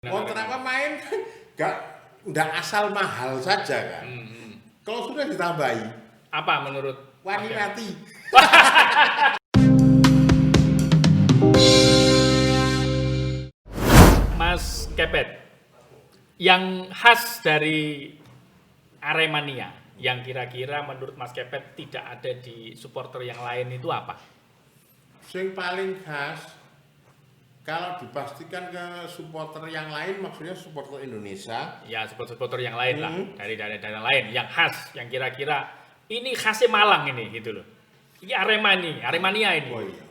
Kontrak pemain kan nggak asal mahal saja kan. Kalau sudah ditambahi, Apa menurut wani Mas mati. Mas Kepet, yang khas dari Aremania, yang kira-kira menurut Mas Kepet tidak ada di supporter yang lain itu apa? Yang paling khas, kalau dipastikan ke supporter yang lain, maksudnya supporter Indonesia. Ya, supporter yang lain lah, dari daerah-daerah lain, yang khas, yang kira-kira ini khasnya Malang ini gitu loh. Ini Aremania ini. Oh iya.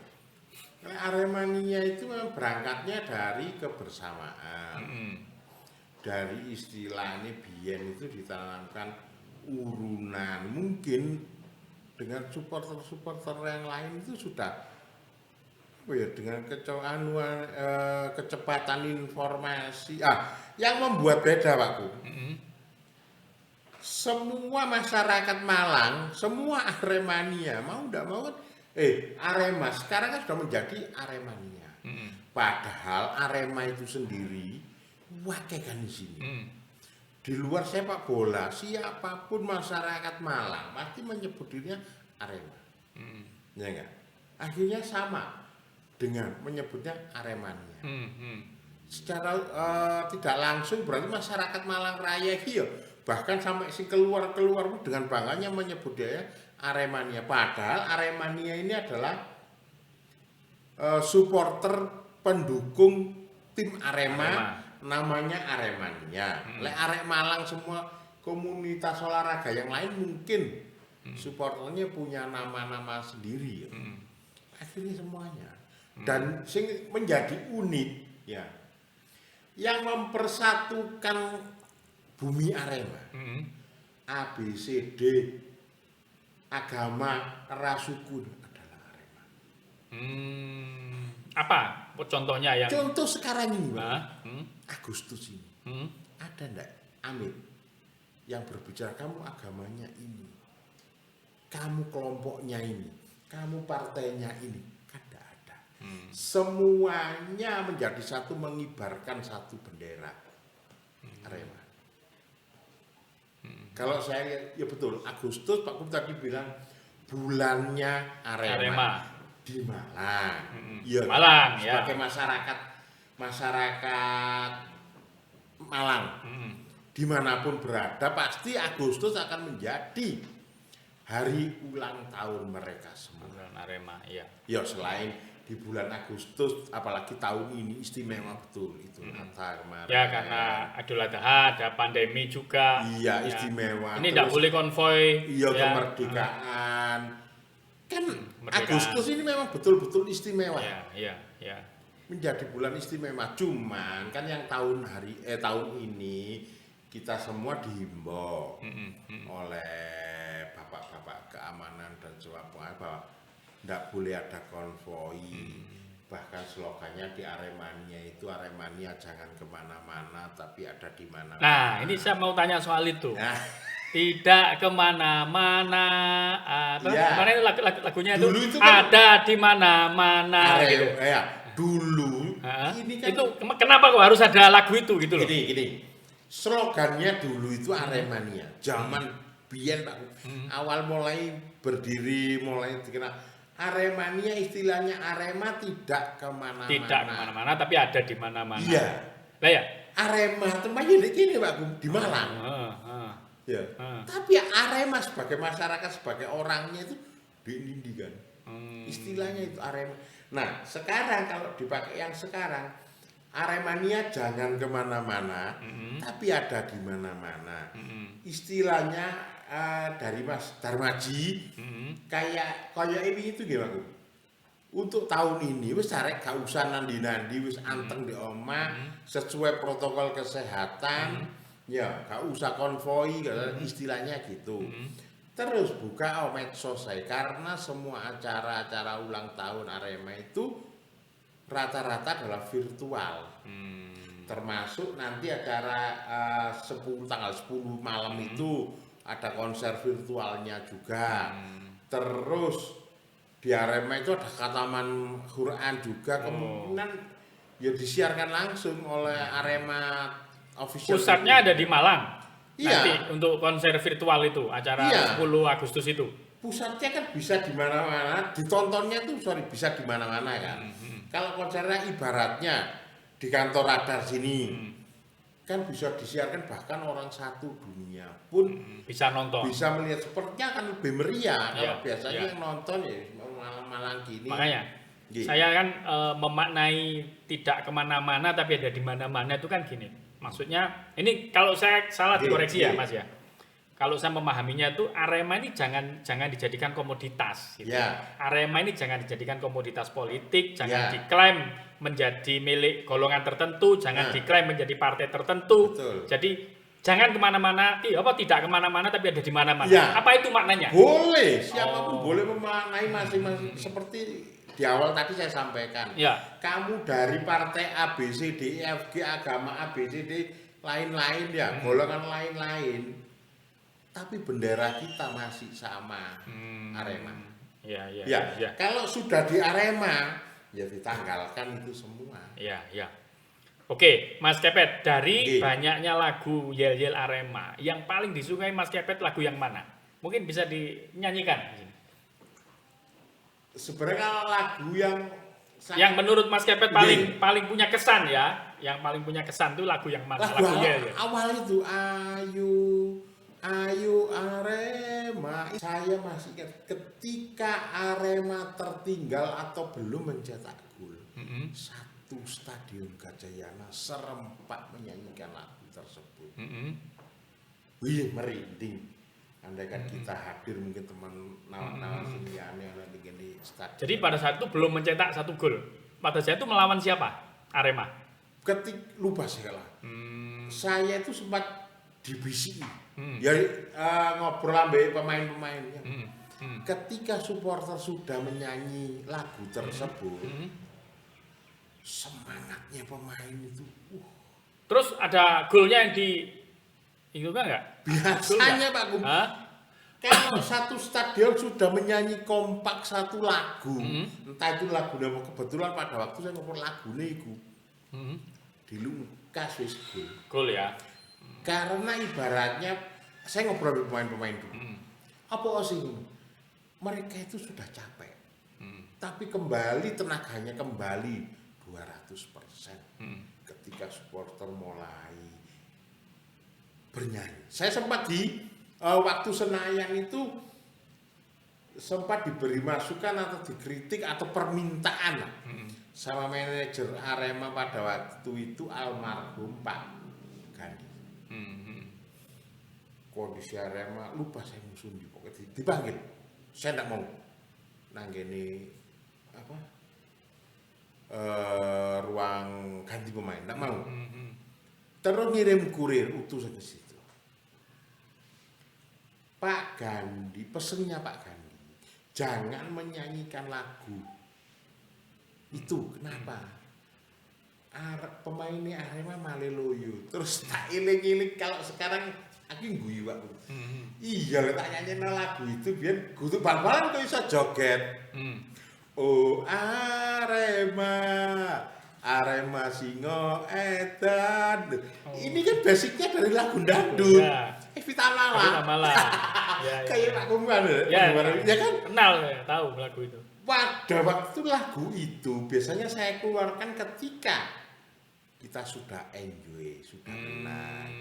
Karena Aremania itu memang berangkatnya dari kebersamaan. Dari istilahnya biyen itu ditanamkan urunan. Mungkin dengan supporter-supporter yang lain itu sudah dengan kecepatan informasi. Yang membuat beda Pakku. Semua masyarakat Malang, semua Aremania mau tidak mau kan, Arema sekarang kan sudah menjadi Aremania. Padahal Arema itu sendiri wakil kan di sini. Di luar sepak bola, siapapun masyarakat Malang pasti menyebut dirinya Arema. Ya enggak? Akhirnya sama dengan menyebutnya Aremania. Secara tidak langsung berarti masyarakat Malang Raya ya, bahkan sampai si keluar dengan bangganya menyebut dia Aremania. Padahal Aremania ini adalah supporter pendukung tim Arema. Namanya Aremania. Lek Arek Malang semua komunitas olahraga yang lain mungkin supporternya punya nama-nama sendiri ya. Akhirnya semuanya. Dan sing menjadi unik ya, yang mempersatukan bumi Arema, A, B, C, D, agama, ras, suku adalah Arema. Apa contohnya yang? Contoh sekarang ini, Agustus ini, ada ndak Amit yang berbicara kamu agamanya ini, kamu kelompoknya ini, kamu partainya ini, kan ndak ada. Semuanya menjadi satu, mengibarkan satu bendera Arema. Kalau saya ya betul, Agustus Pak Kum tadi bilang bulannya Arema. Di Malang. Ya, Malang ya. Sebagai masyarakat Malang. Dimanapun berada pasti Agustus akan menjadi hari ulang tahun mereka semua. Bulan Arema, iya. Ya selain di bulan Agustus, apalagi tahun ini istimewa betul itu Natal kemarin. Ya karena Idul Adha, ada pandemi juga. Iya ya. Istimewa. Ini tidak boleh konvoy. Iya ya. Kemerdekaan. Kan Agustus ini memang betul-betul istimewa. Iya. Menjadi bulan istimewa. Cuman kan yang tahun ini kita semua dihimbau oleh bapak-bapak keamanan dan sebagainya bahwa tidak boleh ada konvoi. Bahkan slogannya di Aremania itu, Aremania jangan kemana-mana tapi ada di mana-mana. Nah ini saya mau tanya soal itu. Tidak kemana-mana. Mana itu lagunya itu? Itu kan ada di mana-mana. Gitu. Dulu. Ini kan itu kenapa kok harus ada lagu itu gitu loh? Gini. Slogannya dulu itu Aremania. Zaman biyen Pak. Awal mulai berdiri, mulai dikenal Aremania, istilahnya Arema tidak kemana-mana. Tidak kemana-mana tapi ada di mana-mana. Iya. Lah ya. Arema tempatnya di sini Pak, di Malang. Ya. Tapi Arema sebagai masyarakat, sebagai orangnya itu diindikan. Istilahnya itu Arema. Nah, sekarang kalau dipakai yang sekarang, Aremania jangan kemana-mana, tapi ada di mana-mana. Istilahnya dari Mas Darmaji, kayak ini itu gimana? Untuk tahun ini wis arek gak usah nandi-nandi, wis anteng di omah, sesuai protokol kesehatan. Ya, gak usah konvoi, istilahnya gitu. Terus buka medsos saya, karena semua acara-acara ulang tahun Arema itu rata-rata adalah virtual. Termasuk nanti acara tanggal 10 malam itu ada konser virtualnya juga. Terus di Arema itu ada khataman Quran juga, kemungkinan ya disiarkan langsung oleh Arema official. Pusatnya ada di Malang. Iya. Nanti untuk konser virtual itu, acara 10 Agustus itu. Pusatnya kan bisa di mana-mana, ditontonnya tuh bisa di mana-mana kan. Kalau konsernya ibaratnya di kantor Radar sini, kan bisa disiarkan bahkan orang satu dunia pun bisa nonton. Bisa melihat sepertinya akan lebih meriah kalau biasanya yang nonton ya malang-malang gini. Makanya saya kan memaknai tidak kemana-mana tapi ada di mana-mana itu kan gini. Maksudnya ini kalau saya salah dikoreksi ya Mas ya. Kalau saya memahaminya itu Arema ini jangan dijadikan komoditas gitu. Arema ini jangan dijadikan komoditas politik, jangan diklaim menjadi milik golongan tertentu, jangan diklaim menjadi partai tertentu. Betul. Jadi jangan kemana-mana, tidak kemana-mana tapi ada di mana-mana. Apa itu maknanya? Boleh, siapapun boleh memaknai masing-masing seperti di awal tadi saya sampaikan. Kamu dari partai A, B, C, D, E, F, G, agama A, B, C, D, lain-lain ya, golongan lain-lain. Tapi bendera kita masih sama Arema. Kalau sudah di Arema, ya ditanggalkan itu semua. Oke, Mas Kepet, dari banyaknya lagu Yel-Yel Arema, yang paling disukai Mas Kepet lagu yang mana? Mungkin bisa dinyanyikan. Sebenarnya lagu yang menurut Mas Kepet paling punya kesan ya, yang paling punya kesan itu lagu yang mana? Lagu awal itu Ayo Arema. Saya masih ingat ketika Arema tertinggal atau belum mencetak gol. Satu stadion Gajayana serempak menyanyikan lagu tersebut. Wih, merinding. Andaikan kita hadir mungkin teman nawan-nawan siniane yang di stadion. Jadi pada saat itu belum mencetak satu gol. Pada saat itu melawan siapa? Arema. Lupa segala. Saya itu sempat dibisiki. Ngobrol ambil pemain-pemainnya. Ketika supporter sudah menyanyi lagu tersebut, semangatnya pemain itu. Terus ada golnya yang itu kan enggak? Biasanya Pak Gum. Kalau satu stadion sudah menyanyi kompak satu lagu, entah itu lagu nama kebetulan pada waktu saya ngobrol lagu itu, dilungkas wis gol. Gol ya. Karena ibaratnya saya ngobrol dengan pemain-pemain dulu. Apa sih? Mereka itu sudah capek. Tapi kembali tenaganya kembali 200%. Ketika supporter mulai bernyanyi. Saya sempat di waktu Senayan itu sempat diberi masukan atau dikritik atau permintaan sama manajer Arema pada waktu itu almarhum Pak Gandhi. Kondisi Arema lupa saya musuh dipanggil. Saya tidak mau nanggeni ruang ganti pemain, tidak mau. Terus ngirim kurir utusan ke situ. Pak Gandhi, pesennya Pak Gandhi, jangan menyanyikan lagu itu. Kenapa? Pemainnya Arema maleloyo. Terus tak iling-iling kalau sekarang aku guyu Pak. Iya, tak nyanyiin lagu itu biar kudu bal-balan kok iso joget. Oh Arema singo edan. Ini kan basicnya dari lagu dangdut. Vita Mala. Kayak Pak Kumban ya kan? Kenal ya, tahu lagu itu. Pada waktu lagu itu biasanya saya keluarkan ketika kita sudah enjoy, sudah menang.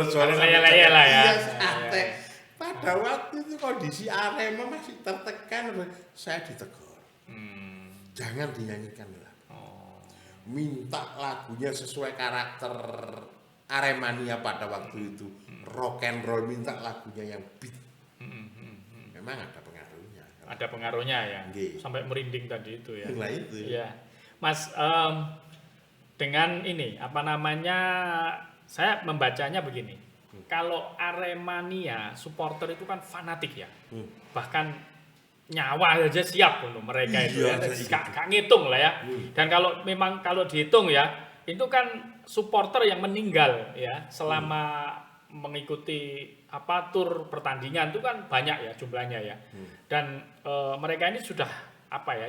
Suara laya lah ya. Pada waktu itu kondisi Arema masih tertekan, saya ditegur. Jangan dinyanyikan lagu. Minta lagunya sesuai karakter Aremania pada waktu itu. Rock and roll, minta lagunya yang beat. Memang ada pengaruhnya. Ada pengaruhnya ya. Sampai merinding tadi itu ya. Nah itu. Ya. Mas, dengan ini saya membacanya begini. Kalau Aremania supporter itu kan fanatik ya. Bahkan nyawa aja siap untuk mereka itu ya. Gak ngitung lah ya. Dan kalau dihitung ya, itu kan supporter yang meninggal ya selama mengikuti tur pertandingan itu kan banyak ya jumlahnya ya. Dan mereka ini sudah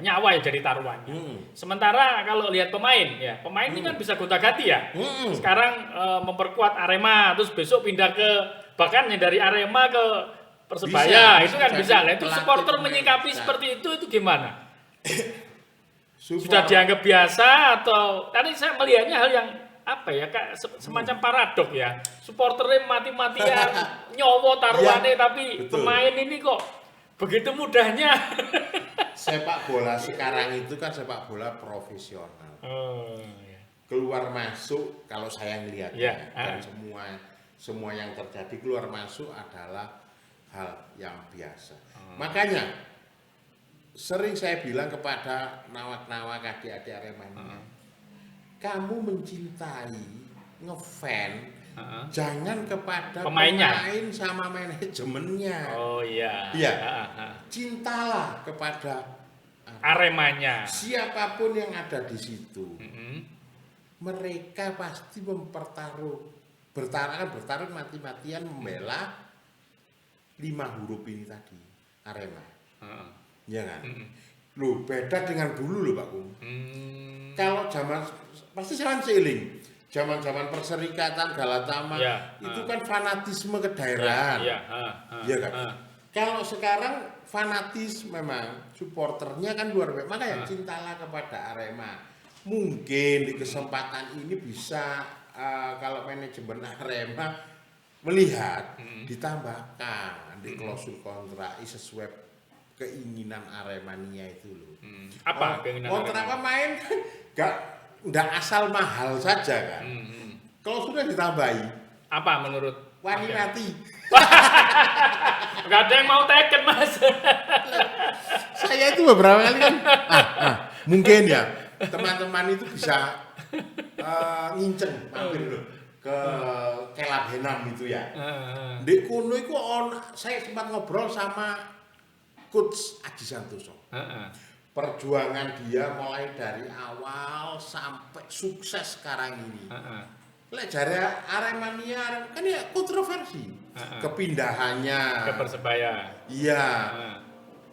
nyawa ya jadi taruhannya. Sementara kalau lihat pemain ini kan bisa gonta-ganti ya. Sekarang memperkuat Arema, terus besok pindah ke bahkan dari Arema ke Persebaya, itu kan bisa. Nah, itu supporter menyikapi seperti itu gimana? Sudah dianggap biasa atau tadi saya melihatnya hal yang kayak semacam paradok ya. Supporternya mati-matian nyowo taruhannya tapi pemain ini kok begitu mudahnya. Sepak bola sekarang itu kan sepak bola profesional. Keluar masuk kalau saya melihatnya dan semua yang terjadi keluar masuk adalah hal yang biasa. Makanya sering saya bilang kepada nawak-nawak adik-adik Aremania, kamu mencintai, ngefans, jangan kepada pemain sama manajemennya. Oh iya. Iya. Cintalah kepada Aremanya. Siapapun yang ada di situ, mereka pasti bertarung mati-matian membela 5 huruf ini tadi, Arema. Ya kan? Loh, beda dengan dulu loh Pak Kum. Kalau pasti zaman seiling. Zaman-zaman Perserikatan Galatama itu kan fanatisme kedaerahan. Iya kan? Kalau sekarang fanatis memang supporternya kan luar biasa. Makanya cintalah kepada Arema. Mungkin di kesempatan ini bisa kalau manajemen Arema melihat ditambahkan di klausul kontrak sesuai keinginan Aremania itu loh. Apa keinginan kontrak pemain kan nggak asal mahal saja kan. Kalau sudah ditambahi apa menurut wani mati. Nggak ada yang mau teken Mas. Saya itu beberapa kali kan mungkin ya teman-teman itu bisa nginceng mampir loh ke Kelab Henam itu ya. Di kuno itu saya sempat ngobrol sama Coach Aji Santoso. Perjuangan dia mulai dari awal sampai sukses sekarang ini. Lek jare Aremania kan ya kontroversi. Kepindahannya ke Persebaya. Iya.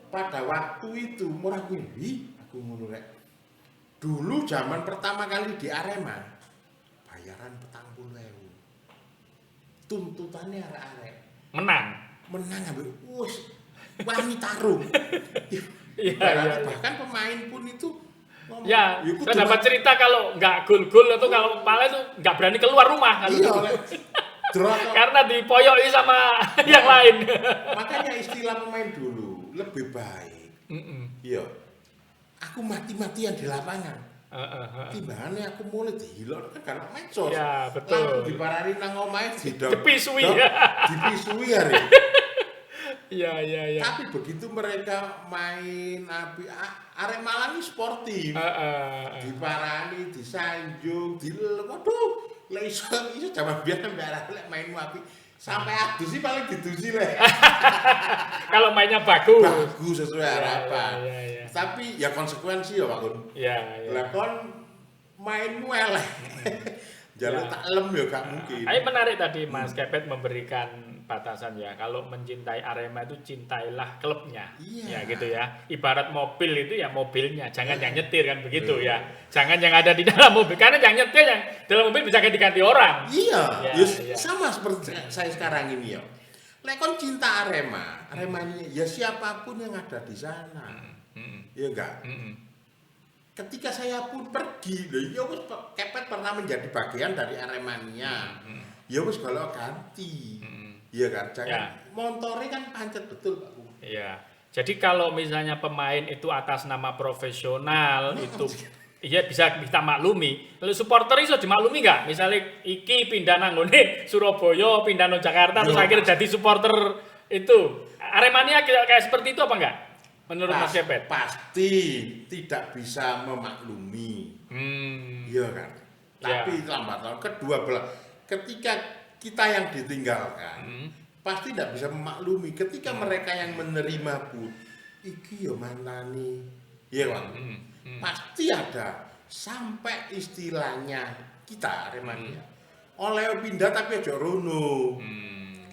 Pada waktu itu murah kuwi aku ngono rek. Dulu zaman pertama kali di Arema bayaran 40.000. Tuntutannya arek-arek Menang ambek wani tarung. Iya. Bahkan pemain pun itu ya, saya dapat cerita kalau nggak gol-gol atau kalau malah itu nggak berani keluar rumah kan. Iya, karena dipoyoi sama yang lain. Makanya istilah pemain dulu lebih baik. Iya. Aku mati-matian di lapangan. Timbangannya aku mulai dihilok kan karena medsos. Ya, betul. Langsung diparani nang omahe dipisui. Dipisui hari. Iya. Tapi begitu mereka main Arema Malang ini sportif. Diparani, disanjung, waduh, lek iso jaman biyen mbak main apik. Sampai adu sih paling didusi le. Kalau mainnya bagus. Bagus sesuai harapan. Ya. Tapi ya konsekuensi ya Pak Kun. Iya. Lah kon mainmu eleh. Jalur taklem ya gak mungkin. Ini menarik tadi Mas Kepet memberikan batasan ya. Kalau mencintai Arema itu cintailah klubnya. Ya gitu ya. Ibarat mobil itu ya mobilnya, jangan yang nyetir kan begitu ya. Jangan yang ada di dalam mobil karena yang nyetir yang dalam mobil bisa ganti-ganti orang. Iya. Sama seperti saya sekarang ini ya. Lek kon cinta Aremanya ya siapapun yang ada di sana. Iya enggak? Ketika saya pun pergi, ya wis Kepet pernah menjadi bagian dari Aremania. Ya wis kalau ganti. Iya kan? Jangan montore kan pancet betul Pak. Iya. Jadi kalau misalnya pemain itu atas nama profesional itu iya bisa kita maklumi. Lalu supporter iso dimaklumi enggak? Misalnya iki pindah nang ngene Surabaya, pindah nang Jakarta terus akhirnya jadi supporter itu. Aremania kayak seperti itu apa enggak? Menurut Mas Kepet? Pasti tidak bisa memaklumi. Iya kan? Tapi lambat laun kedua belah ketika kita yang ditinggalkan pasti tidak bisa memaklumi. Ketika mereka yang menerima pun iki yo mantani. Iya kan? Pasti ada sampai istilahnya kita Aremania. Oleh pindah tapi aja rono.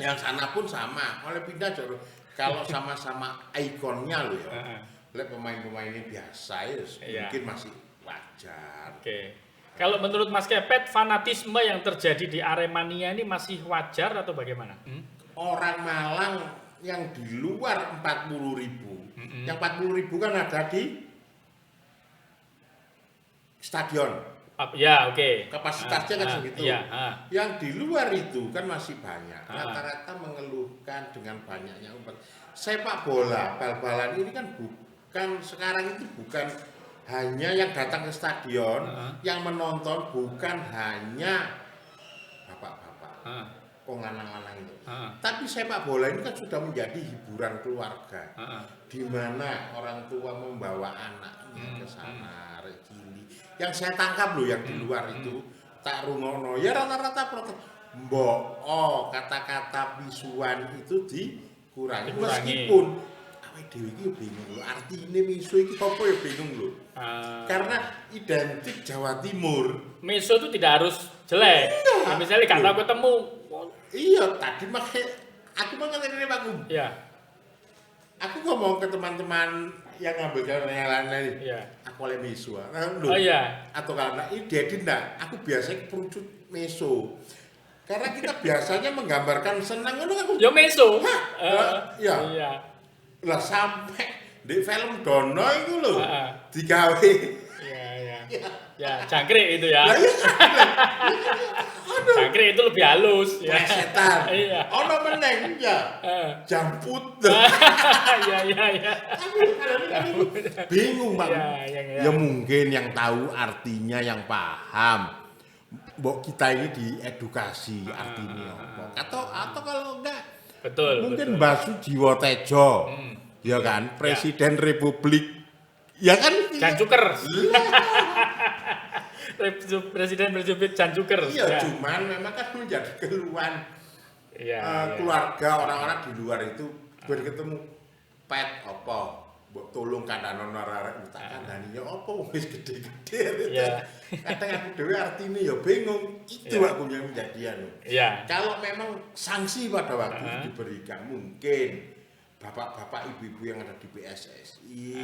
Yang sana pun sama, oleh pindah aja rono. Kalau sama-sama ikonnya loh ya. lek pemain-pemainnya biasa ya mungkin masih wajar. Oke. Kalau menurut Mas Kepet, fanatisme yang terjadi di Aremania ini masih wajar atau bagaimana? Orang Malang yang di luar 40.000, yang 40.000 kan ada di stadion. Ya, oke. Kapasitasnya kan segitu. Iya, Yang di luar itu kan masih banyak. Rata-rata mengeluhkan dengan banyaknya umat. Sepak bola, bal-balan ini kan bukan sekarang itu bukan hanya yang datang ke stadion, yang menonton bukan hanya bapak-bapak, lanang-lanang itu. Tapi sepak bola ini kan sudah menjadi hiburan keluarga, di mana orang tua membawa anaknya ke sana, cili. Yang saya tangkap loh yang di luar itu, tak rungono, ya rata-rata protes. Kata-kata bisuan itu dikurangi. Meskipun dewi iki bingung lho, artine miso iki apa ya bingung lho. Karena identik Jawa Timur. Miso itu tidak harus jelek. Nah, misalnya gak tahu ketemu. Iya, tadi aku ngene Pak Gum. Iya. Aku ngomong ke teman-teman yang ngambil yang lain. Iya. Aku oleh miso. Oh iya. Atau karena ide ndak, aku biasanya kerucut miso. Karena kita biasanya menggambarkan senang ngono aku. Ya miso. Iya. Lah sampai di film Dono itu loh digawe ya jangkrik itu ya. Aduh. Jangkrik itu lebih halus ya. Setan. Iya. Ono meneng ya. Jamput. Iya. Bingung Bang. Ya mungkin yang tahu artinya yang paham. Mbok kita ini diedukasi artinya apa. Atau kalau enggak mungkin Basu Jiwo Tejo, ya kan, Presiden Republik, ya kan? Jancuker. Presiden Republik Jancuker. Iya, cuman memang kan menjadi keluhan keluarga orang-orang di luar itu berketemu pet apa, mbok tolong kandhanon arek tak kandhani ya apa wis gede-gede. Kadang aku dhewe artine ya bingung. Itu aku yang menjadi anu. Kalau memang sanksi pada waktu diberikan mungkin bapak-bapak ibu-ibu yang ada di PSSI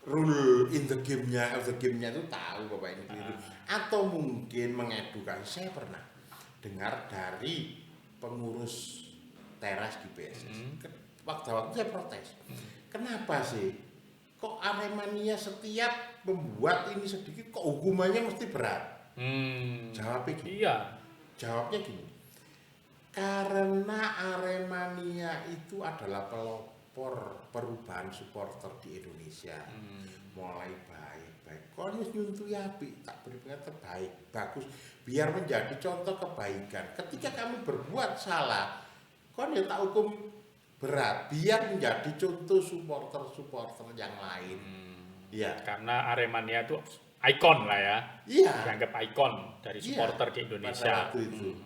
rule in the game-nya itu tahu bapak ini gitu. Atau mungkin mengedukasi. Saya pernah dengar dari pengurus teras di PSSI. Waktu saya protes. Kenapa sih? Kok Aremania setiap membuat ini sedikit kok hukumannya mesti berat? Jawabnya gini. Jawabnya gini. Karena Aremania itu adalah pelopor perubahan supporter di Indonesia. Mulai baik. Kon wis nyuntui apik, tak beri pengertian terbaik, bagus, biar menjadi contoh kebaikan. Ketika kamu berbuat salah, kon ya tak hukum berat, biar menjadi contoh supporter yang lain. Iya. Karena Aremania itu ikon lah ya. Iya. Dianggap ikon dari supporter di Indonesia.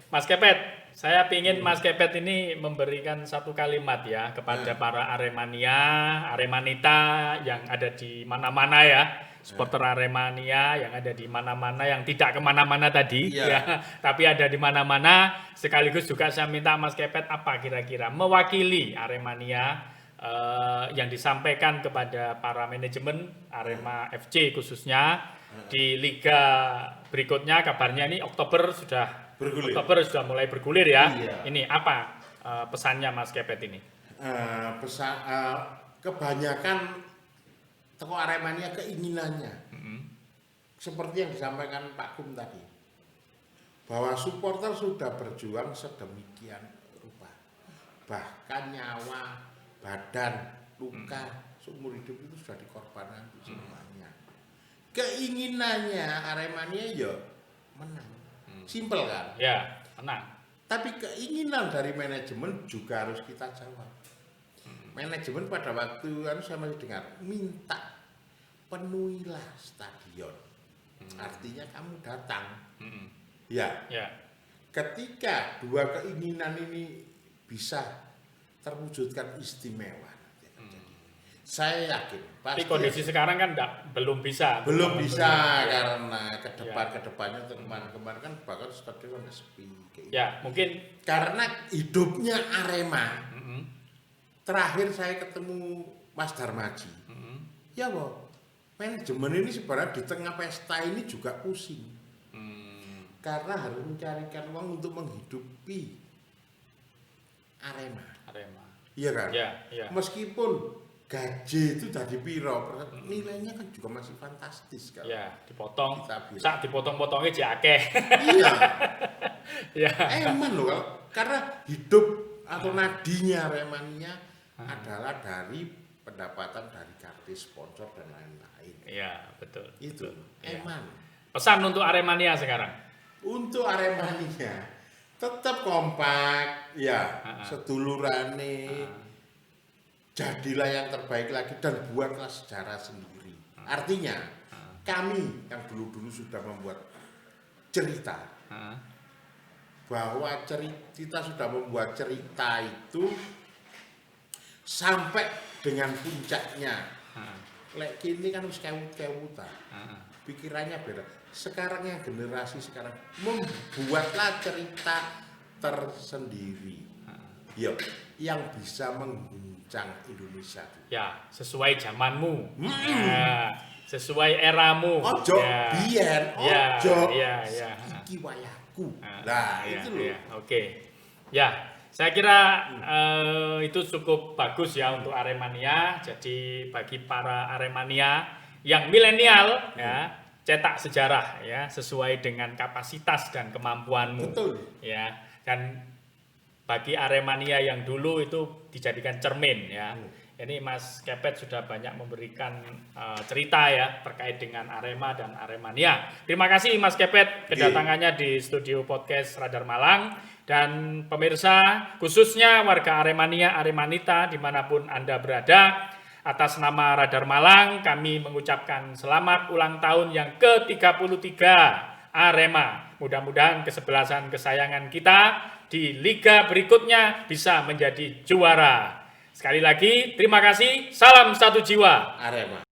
Mas Kepet, saya ingin Mas Kepet ini memberikan satu kalimat ya kepada para Aremania, Aremanita yang ada di mana-mana ya. Supporter Aremania yang ada di mana-mana, yang tidak kemana-mana tadi ya, tapi ada di mana-mana. Sekaligus juga saya minta Mas Kepet apa kira-kira mewakili Aremania yang disampaikan kepada para manajemen Arema FC khususnya di liga berikutnya. Kabarnya ini Oktober sudah mulai bergulir ya. Ini apa pesannya Mas Kepet ini? Kebanyakan tokoh Aremania keinginannya seperti yang disampaikan Pak Kum tadi, bahwa supporter sudah berjuang sedemikian rupa, bahkan nyawa, badan, luka, seumur hidup itu sudah dikorbankan semuanya. Keinginannya Aremania ya menang, simpel kan? Ya, menang. Tapi keinginan dari manajemen juga harus kita jawab. Manajemen pada waktu saya masih dengar minta penuhilah stadion. Artinya kamu datang. Ya. Ketika dua keinginan ini bisa terwujudkan istimewa. Saya yakin. Tapi kondisi sekarang kan belum bisa. Belum bisa karena kedepannya kemarin kan bahkan stadion sepi. Ya mungkin karena hidupnya Arema. Terakhir saya ketemu Mas Darmaji. Ya boh, manajemen ini sebenarnya di tengah pesta ini juga pusing. Karena harus mencarikan uang untuk menghidupi Arema. Iya kan? Ya. Meskipun gaji itu tadi piro, nilainya kan juga masih fantastis kan. Ya, dipotong. Sak dipotong-potongnya jake. Iya. Ya. Eman loh, karena hidup atau nadinya Aremania adalah dari pendapatan dari kartu sponsor dan lain-lain. Iya, betul. Itu eman. Pesan untuk Aremania sekarang. Untuk Aremania tetap kompak, ya, sedulurane. Jadilah yang terbaik lagi dan buatlah sejarah sendiri. Artinya, kami yang dulu-dulu sudah membuat cerita bahwa kita sudah membuat cerita itu sampai dengan puncaknya. Lek kini kan harus kewut-kewutan. Pikirannya beda. Sekarang yang generasi sekarang membuatlah cerita tersendiri. Ya, yang bisa mengguncang Indonesia. Ya, sesuai zamanmu. Ya, sesuai eramu. Ojo biyen, ojo. Ya. Iki wayahku. Nah, itu loh. Ya, oke. Ya, saya kira itu cukup bagus ya untuk Aremania. Jadi bagi para Aremania yang milenial ya, cetak sejarah ya sesuai dengan kapasitas dan kemampuanmu. Betul. Ya, dan bagi Aremania yang dulu itu dijadikan cermin ya. Ini Mas Kepet sudah banyak memberikan cerita ya terkait dengan Arema dan Aremania. Terima kasih Mas Kepet kedatangannya di studio podcast Radar Malang. Dan pemirsa, khususnya warga Aremania, Aremanita dimanapun Anda berada, atas nama Radar Malang kami mengucapkan selamat ulang tahun yang ke-33 Arema. Mudah-mudahan kesebelasan kesayangan kita di liga berikutnya bisa menjadi juara. Sekali lagi, terima kasih. Salam satu jiwa. Arema.